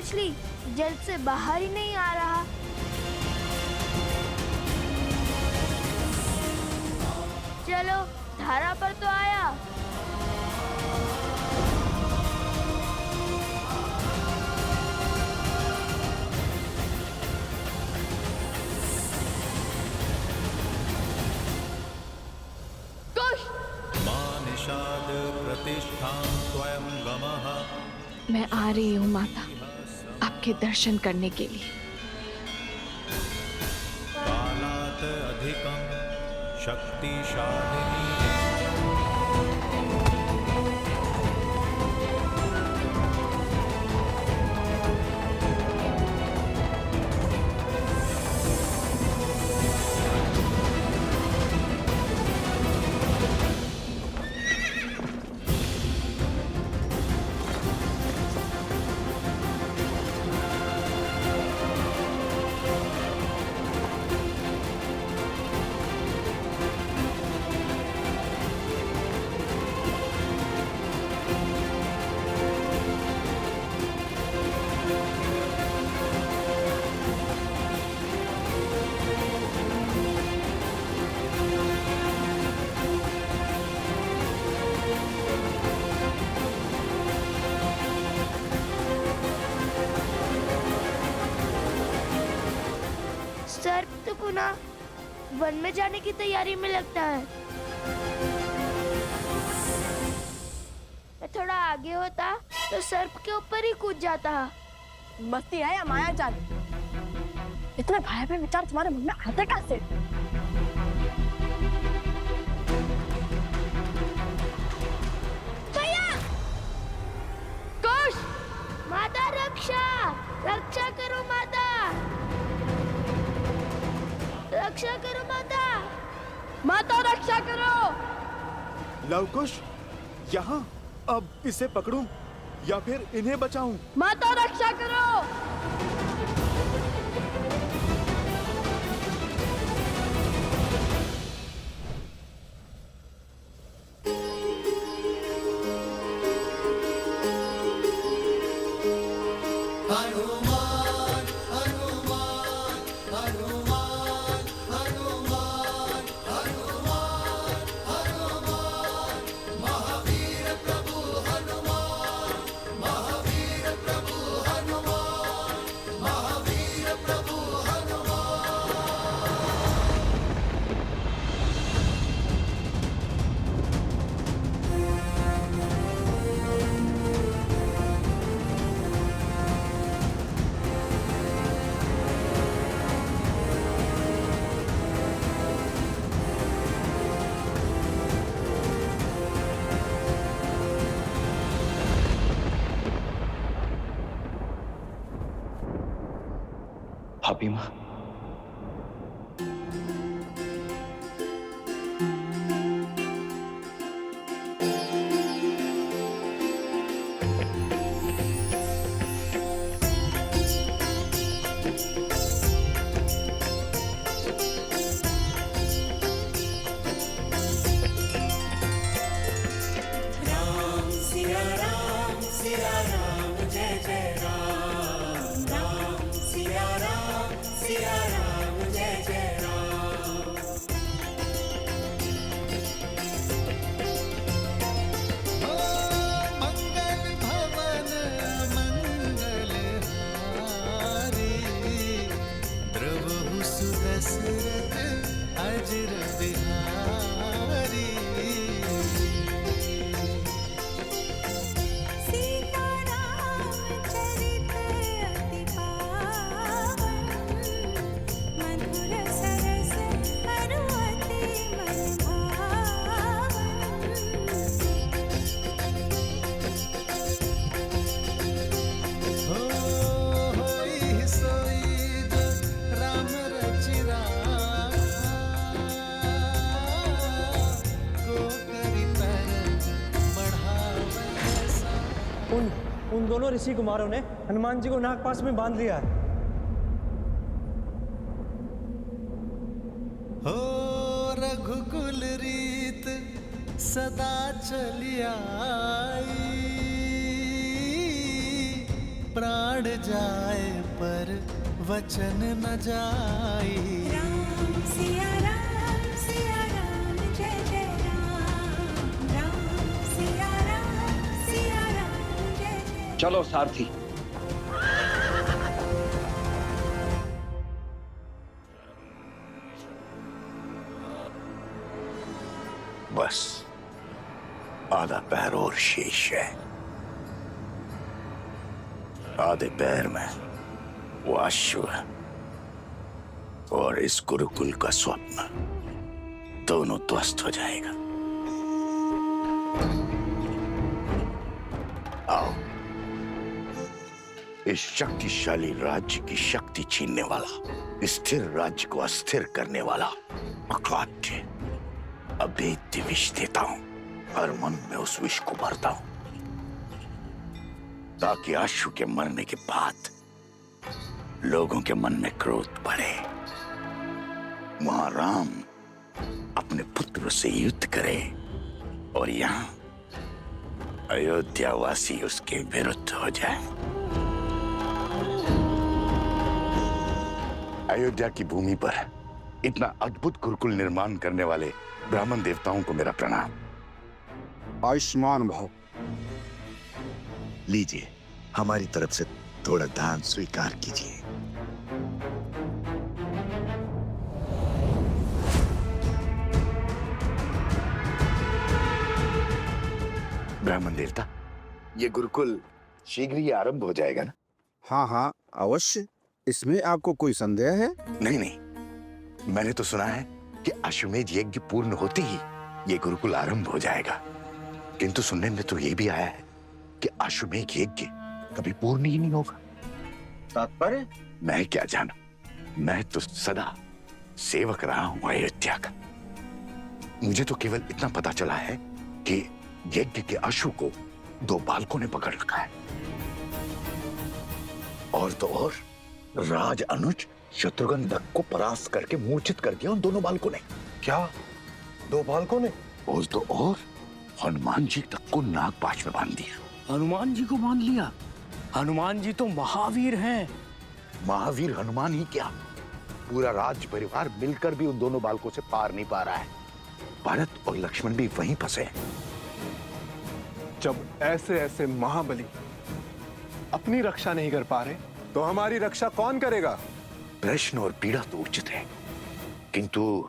मछली जल से बाहर ही नहीं आ रहा। चलो, धारा पर तो आया। निषाद प्रतिष्ठां त्वयं गमः। मैं आ रही हूँ माता, आपके दर्शन करने के लिए। कालात् अधिकं शक्तिशालिनी। सर्प तो पुनः वन में जाने की तैयारी में लगता है। मैं थोड़ा आगे होता तो सर्प के ऊपर ही कूद जाता। मस्ती है या माया जाल? इतने भयावह विचार तुम्हारे मन में आते कैसे? भैया! कुश! माता रक्षा! रक्षा करो माता! रक्षा करो माता! माता रक्षा करो! लवकुश, यहाँ। अब इसे पकड़ूं या फिर इन्हें बचाऊं? माता रक्षा करो! भाभी माँ, उन दोनों ऋषि कुमारों ने हनुमान जी को नागपाश में बांध लिया है। हो रघुकुल रीत सदा चली आई, प्राण जाए पर वचन न जाए। राम सिया राम जय जय राम। राम सिया राम जय जय। चलो सारथी। बस आधा पैर और शेष है। आधे पैर में वो अश्व और इस गुरुकुल का स्वप्न दोनों ध्वस्त हो जाएगा। आओ, इस शक्तिशाली राज्य की शक्ति छीनने वाला, स्थिर राज्य को अस्थिर करने वाला अखाद्य अभेद्य विष देता हूं। हर मन में उस विष को भरता हूं ताकि आशु के मरने के बाद लोगों के मन में क्रोध बढ़े। वहां राम अपने पुत्र से युद्ध करे और यहां अयोध्यावासी उसके विरुद्ध हो जाए। अयोध्या की भूमि पर इतना अद्भुत गुरुकुल निर्माण करने वाले ब्राह्मण देवताओं को मेरा प्रणाम। आयुष्मान भव। लीजिए, हमारी तरफ से थोड़ा दान स्वीकार कीजिए। ब्राह्मण देवता, ये गुरुकुल शीघ्र ही आरंभ हो जाएगा ना? हाँ हाँ अवश्य। इसमें आपको कोई संदेह है? नहीं नहीं, मैंने तो सुना है कि अश्वमेध यज्ञ पूर्ण होते ही ये गुरुकुल आरंभ हो जाएगा, किंतु सुनने में तो ये भी आया है कि अश्वमेध यज्ञ कभी पूर्ण ही नहीं होगा। तात्पर्य? मैं क्या जानू, मैं तो सदा सेवक रहा हूं अयोध्या का। मुझे तो केवल इतना पता चला है कि यज्ञ के अश्व को 2 बालकों ने पकड़ रखा है, और तो और राज अनुज शत्रुघ्न दत्त को परास्त करके मूर्छित कर दिया उन दोनों बालकों ने। क्या 2 बालकों ने? और तो और हनुमान जी तक को नागपाश में बांध दिया। हनुमान जी को बांध लिया? हनुमान जी तो महावीर हैं। महावीर हनुमान ही क्या, पूरा राज्य परिवार मिलकर भी उन दोनों बालकों से पार नहीं पा रहा है। भरत और लक्ष्मण भी वहीं फंसे हैं। जब ऐसे ऐसे महाबली अपनी रक्षा नहीं कर पा रहे तो हमारी रक्षा कौन करेगा? प्रश्न और पीड़ा तो उचित है, किंतु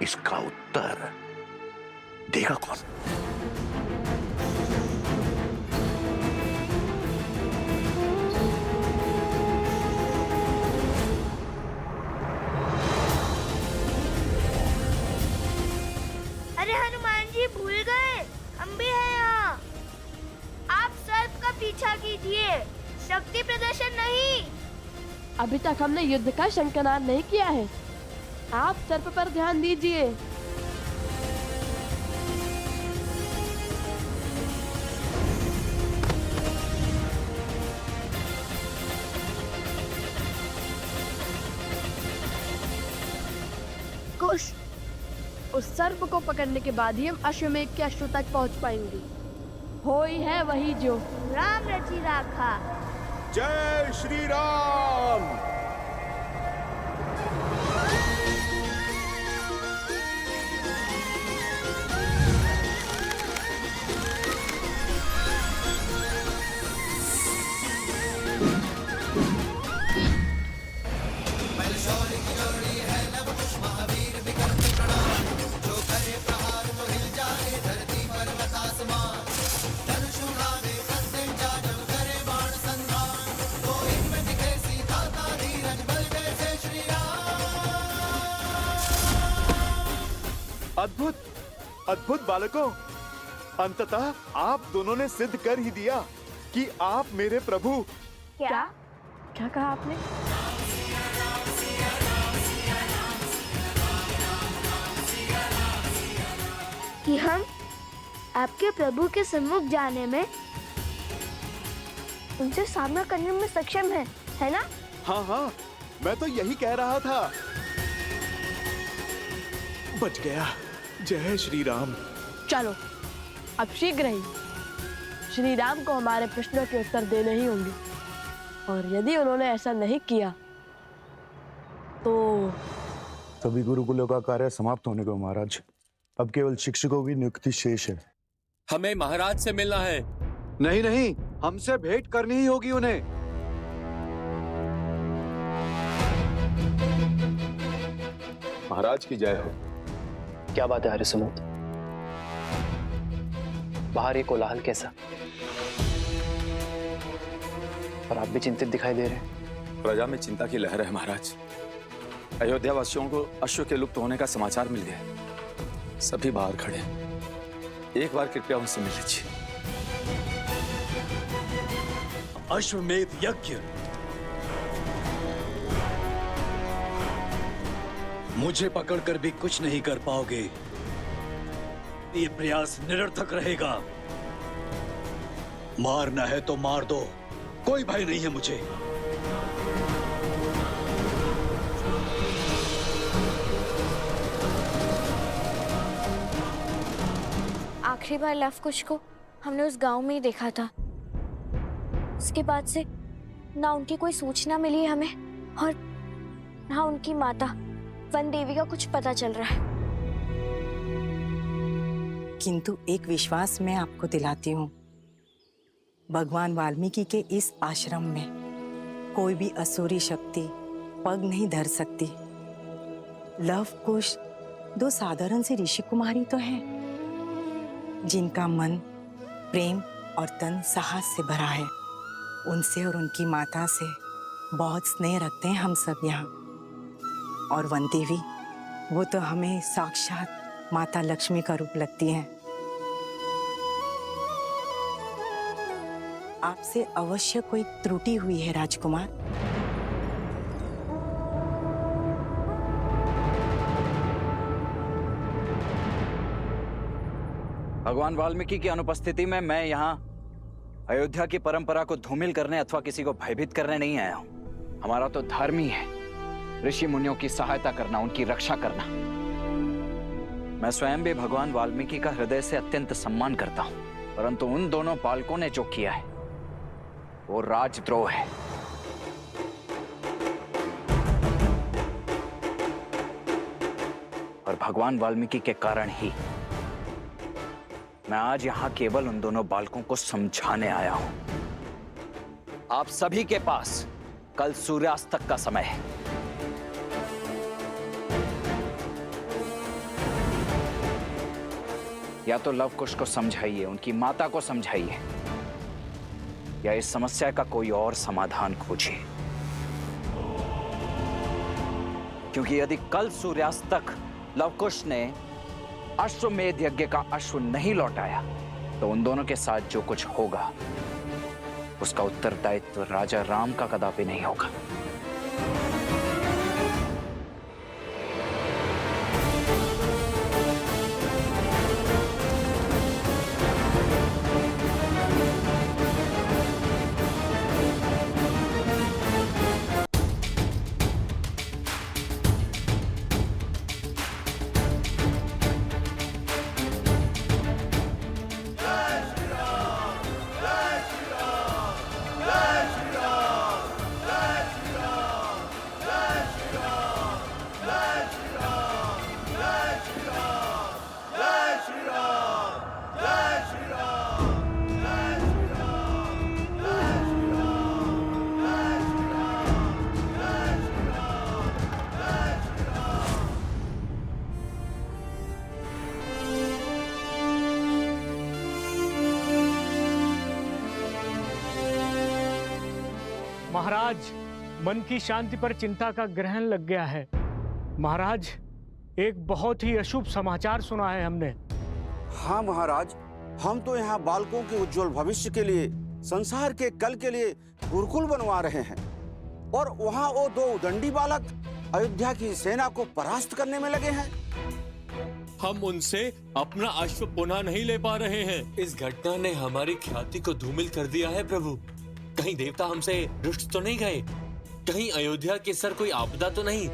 इसका उत्तर देगा कौन? अरे हनुमान जी भूल गए, हम भी हैं यहाँ। आप सर्प का पीछा कीजिए, शक्ति प्रदर्शन नहीं। अभी तक हमने युद्ध का शंखनाद नहीं किया है। आप सर्प पर ध्यान दीजिए। कुश, उस सर्प को पकड़ने के बाद ही हम अश्वमेध के अश्व तक पहुंच पाएंगे। हो ही है वही जो राम रची राखा। जय श्री राम। अद्भुत अद्भुत बालकों, अंततः आप दोनों ने सिद्ध कर ही दिया कि आप मेरे प्रभु। क्या क्या कहा आपने? कि हम आपके प्रभु के सम्मुख जाने में, उनसे सामना करने में सक्षम है ना? हाँ हाँ, मैं तो यही कह रहा था। बच गया। जय श्री राम। चलो अब शीघ्र ही श्री राम को हमारे प्रश्नों के उत्तर देने ही होंगे, और यदि उन्होंने ऐसा नहीं किया तो सभी गुरुकुलों का कार्य समाप्त होने को महाराज। अब केवल शिक्षकों की नियुक्ति शेष है। हमें महाराज से मिलना है। नहीं नहीं, हमसे भेंट करनी ही होगी उन्हें। महाराज की जय हो। क्या बात है हरिसुमंत? बाहर ये कोलाहल कैसा? और आप भी चिंतित दिखाई दे रहे हैं। प्रजा में चिंता की लहर है महाराज। अयोध्या वासियों को अश्व के लुप्त होने का समाचार मिल गया। सभी बाहर खड़े हैं। एक बार कृपया उनसे मिल लीजिए। अश्वमेध यज्ञ मुझे पकड़कर भी कुछ नहीं कर पाओगे। ये प्रयास निरर्थक रहेगा। मारना है तो मार दो, कोई भय नहीं है मुझे। आखिरी बार लवकुश को हमने उस गांव में ही देखा था। उसके बाद से ना उनकी कोई सूचना मिली हमें, और ना उनकी माता वन देवी का कुछ पता चल रहा है। किंतु एक विश्वास मैं आपको दिलाती हूँ, भगवान वाल्मीकि के इस आश्रम में कोई भी असुरी शक्ति पग नहीं धर सकती। लव कुश दो साधारण सी ऋषि कुमारी तो हैं, जिनका मन प्रेम और तन साहस से भरा है। उनसे और उनकी माता से बहुत स्नेह रखते हैं हम सब यहाँ। और वन देवी, वो तो हमें साक्षात माता लक्ष्मी का रूप लगती हैं। आपसे अवश्य कोई त्रुटि हुई है राजकुमार। भगवान वाल्मीकि की अनुपस्थिति में मैं यहाँ अयोध्या की परंपरा को धूमिल करने अथवा किसी को भयभीत करने नहीं आया हूँ। हमारा तो धर्म ही है ऋषि मुनियों की सहायता करना, उनकी रक्षा करना। मैं स्वयं भी भगवान वाल्मीकि का हृदय से अत्यंत सम्मान करता हूँ, परंतु उन दोनों बालकों ने जो किया है वो राजद्रोह है। और भगवान वाल्मीकि के कारण ही मैं आज यहां केवल उन दोनों बालकों को समझाने आया हूं। आप सभी के पास कल सूर्यास्त तक का समय है। या तो लवकुश को समझाइए, उनकी माता को समझाइए, या इस समस्या का कोई और समाधान खोजिए। क्योंकि यदि कल सूर्यास्त तक लवकुश ने अश्वमेध यज्ञ का अश्व नहीं लौटाया तो उन दोनों के साथ जो कुछ होगा उसका उत्तरदायित्व राजा राम का कदापि नहीं होगा। महाराज, मन की शांति पर चिंता का ग्रहण लग गया है। महाराज, एक बहुत ही अशुभ समाचार सुना है हमने। हाँ महाराज, हम तो यहाँ बालकों के उज्जवल भविष्य के लिए, संसार के कल के लिए गुरुकुल बनवा रहे हैं, और वहाँ वो दो उदंडी बालक अयोध्या की सेना को परास्त करने में लगे हैं। हम उनसे अपना अश्व पुनः नहीं ले पा रहे हैं। इस घटना ने हमारी ख्याति को धूमिल कर दिया है प्रभु। कहीं देवता हमसे रुष्ट तो नहीं गए? कहीं अयोध्या के सर कोई आपदा तो नहीं?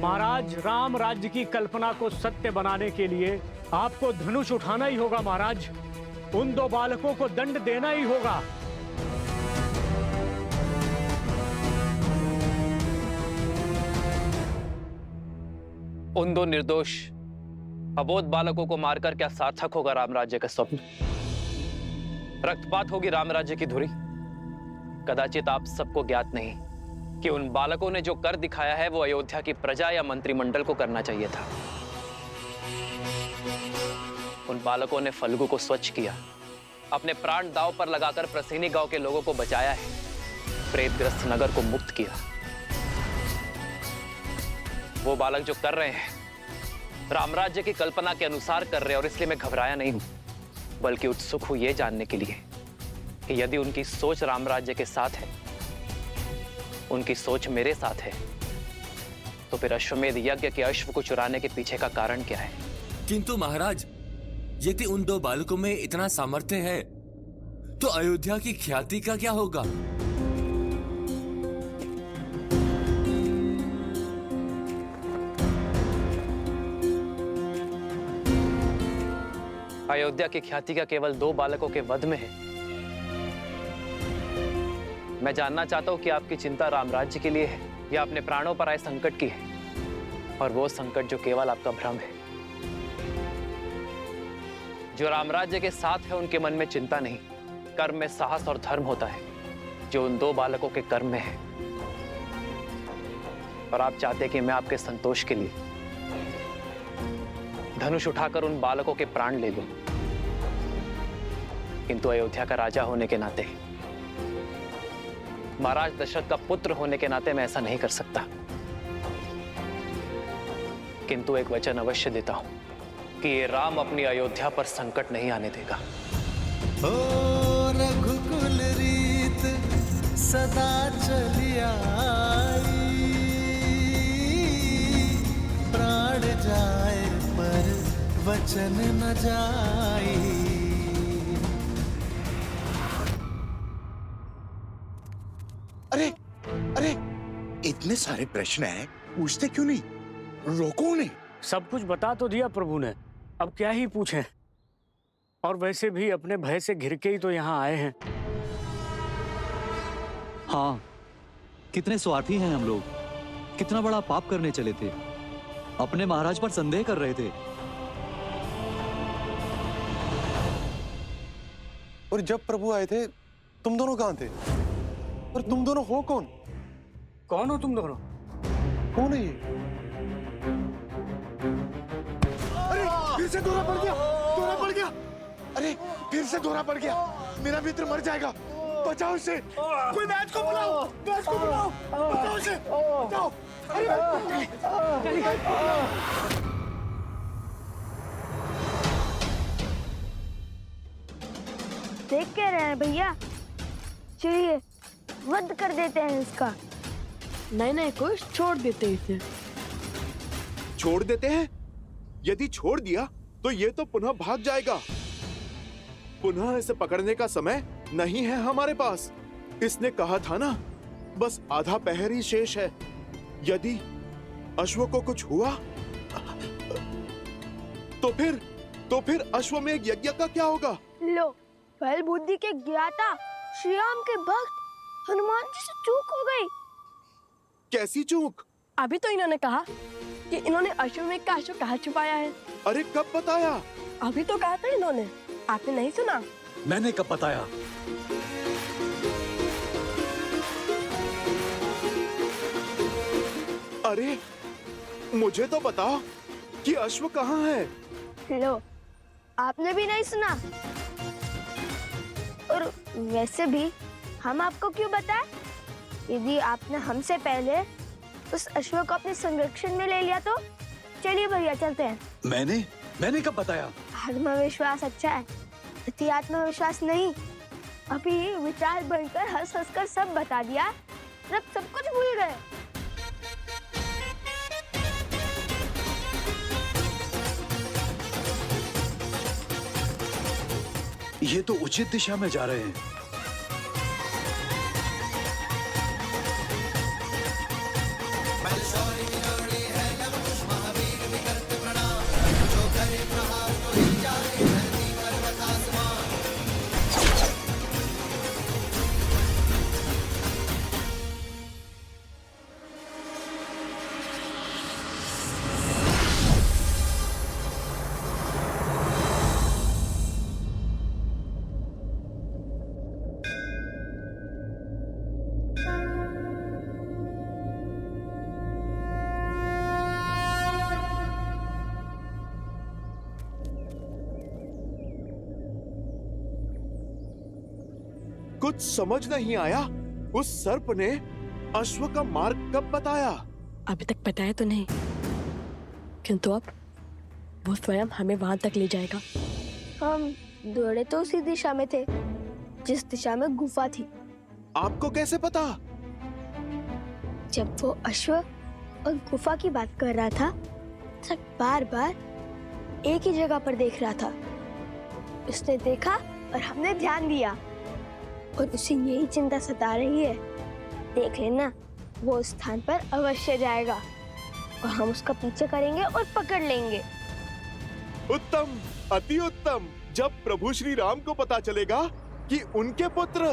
महाराज, राम राज्य की कल्पना को सत्य बनाने के लिए आपको धनुष उठाना ही होगा महाराज। उन 2 बालकों को दंड देना ही होगा। उन 2 निर्दोष अबोध बालकों को मारकर क्या सार्थक होगा राम राज्य का स्वप्न? रक्तपात होगी राम राज्य की धुरी। कदाचित आप सबको ज्ञात नहीं कि उन बालकों ने जो कर दिखाया है वो अयोध्या की प्रजा या मंत्रिमंडल को करना चाहिए था। उन बालकों ने फल्गु को स्वच्छ किया, अपने प्राण दांव पर लगाकर प्रसेनी गांव के लोगों को बचाया है, प्रेतग्रस्त नगर को मुक्त किया। वो बालक जो कर रहे हैं रामराज्य की कल्पना के अनुसार कर रहे हैं, और इसलिए मैं घबराया नहीं हूं, बल्कि उत्सुक हूं ये जानने के लिए कि यदि उनकी सोच रामराज्य के साथ है, उनकी सोच मेरे साथ है, तो फिर अश्वमेध यज्ञ के अश्व को चुराने के पीछे का कारण क्या है? किंतु महाराज, यदि उन 2 बालकों में इतना सामर्थ्य है तो अयोध्या की ख्याति का क्या होगा? अयोध्या की ख्याति का केवल 2 बालकों के वध में है। मैं जानना चाहता हूं कि आपकी चिंता रामराज्य के लिए है या अपने प्राणों पर आए संकट की है, और वो संकट जो केवल आपका भ्रम है। जो रामराज्य के साथ है उनके मन में चिंता नहीं, कर्म में साहस और धर्म होता है, जो उन 2 बालकों के कर्म में है। और आप चाहते कि मैं आपके संतोष के लिए धनुष उठाकर उन बालकों के प्राण ले लूं, किंतु अयोध्या का राजा होने के नाते, महाराज दशरथ का पुत्र होने के नाते मैं ऐसा नहीं कर सकता। किंतु एक वचन अवश्य देता हूं कि ये राम अपनी अयोध्या पर संकट नहीं आने देगा। ओ रघुकुल रीत सदा चली आई, प्राण जाए पर वचन न जाई। अरे अरे, इतने सारे प्रश्न हैं, पूछते क्यों नहीं? रोको उन्हें। सब कुछ बता तो दिया प्रभु ने, अब क्या ही पूछें। और वैसे भी अपने भय से घिर के ही तो यहाँ आए हैं। हाँ, कितने स्वार्थी हैं हम लोग। कितना बड़ा पाप करने चले थे, अपने महाराज पर संदेह कर रहे थे। और जब प्रभु आए थे तुम दोनों कहाँ थे? और तुम दोनों हो कौन? कौन हो तुम दोनों? कौन है ये? अरे फिर से दौरा पड़ गया, दौरा पड़ गया। अरे फिर से दौरा पड़ गया, मेरा मित्र मर जाएगा, बचाओ इसे। कोई वैद्य को बुलाओ, वैद्य को बुलाओ, बचाओ इसे, बचाओ। देख क्या रहे हैं भैया? चलिए वध कर देते हैं इसका। नहीं कुछ छोड़ देते इसे। छोड़ देते हैं? यदि छोड़ दिया तो ये तो पुनः भाग जाएगा। पुनः इसे पकड़ने का समय नहीं है हमारे पास। इसने कहा था ना, बस आधा पहर ही शेष है। यदि अश्व को कुछ हुआ तो फिर अश्वमेध यज्ञ का क्या होगा? लो, बल बुद्धि के ज्ञाता श्री राम के भक्त हनुमान जी से चूक हो गई। कैसी चूक? अभी तो इन्होंने कहा कि इन्होंने अश्वमेध का अश्व कहाँ छुपाया है। अरे कब बताया? अभी तो कहा था इन्होंने, आपने नहीं सुना? मैंने कब बताया? अरे मुझे तो बताओ कि अश्व कहाँ है? लो, आपने भी नहीं सुना। और वैसे भी हम आपको क्यों बताएं? यदि आपने हमसे पहले उस अश्व को अपने संरक्षण में ले लिया तो चलिए भैया चलते हैं। मैंने कब बताया? आत्मविश्वास अच्छा है, अति आत्मविश्वास नहीं। अभी विचार बनकर हंस हंस कर सब बता दिया, अब सब कुछ भूल गए। ये तो उचित दिशा में जा रहे हैं। महावीर विकर्त प्रणाम, जो करे प्रहार कुछ समझ नहीं आया। उस सर्प ने अश्व का मार्ग कब बताया? अभी तक बताया तो नहीं, किंतु अब वो स्वयं हमें वहां तक ले जाएगा। हम दौड़े तो उसी दिशा में थे जिस दिशा में गुफा थी। आपको कैसे पता? जब वो अश्व और गुफा की बात कर रहा था, तब बार बार एक ही जगह पर देख रहा था। उसने देखा और हमने ध्यान दिया, और उसे यही चिंता सता रही है। देख लेना, वो उस स्थान पर अवश्य जाएगा और हम उसका पीछे करेंगे और पकड़ लेंगे। उत्तम, अति उत्तम। जब प्रभु श्री राम को पता चलेगा कि उनके पुत्र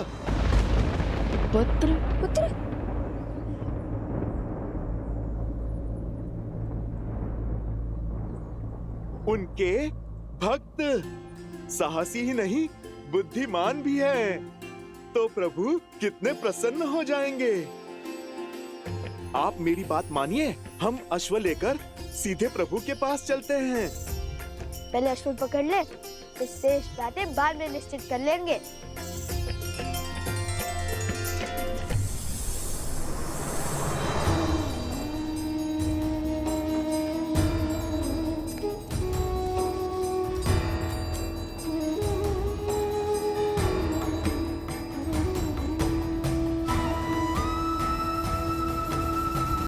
उनके भक्त साहसी ही नहीं, बुद्धिमान भी है, तो प्रभु कितने प्रसन्न हो जाएंगे। आप मेरी बात मानिए, हम अश्व लेकर सीधे प्रभु के पास चलते हैं। पहले अश्व पकड़ ले, इससे बातें बाद में निश्चित कर लेंगे।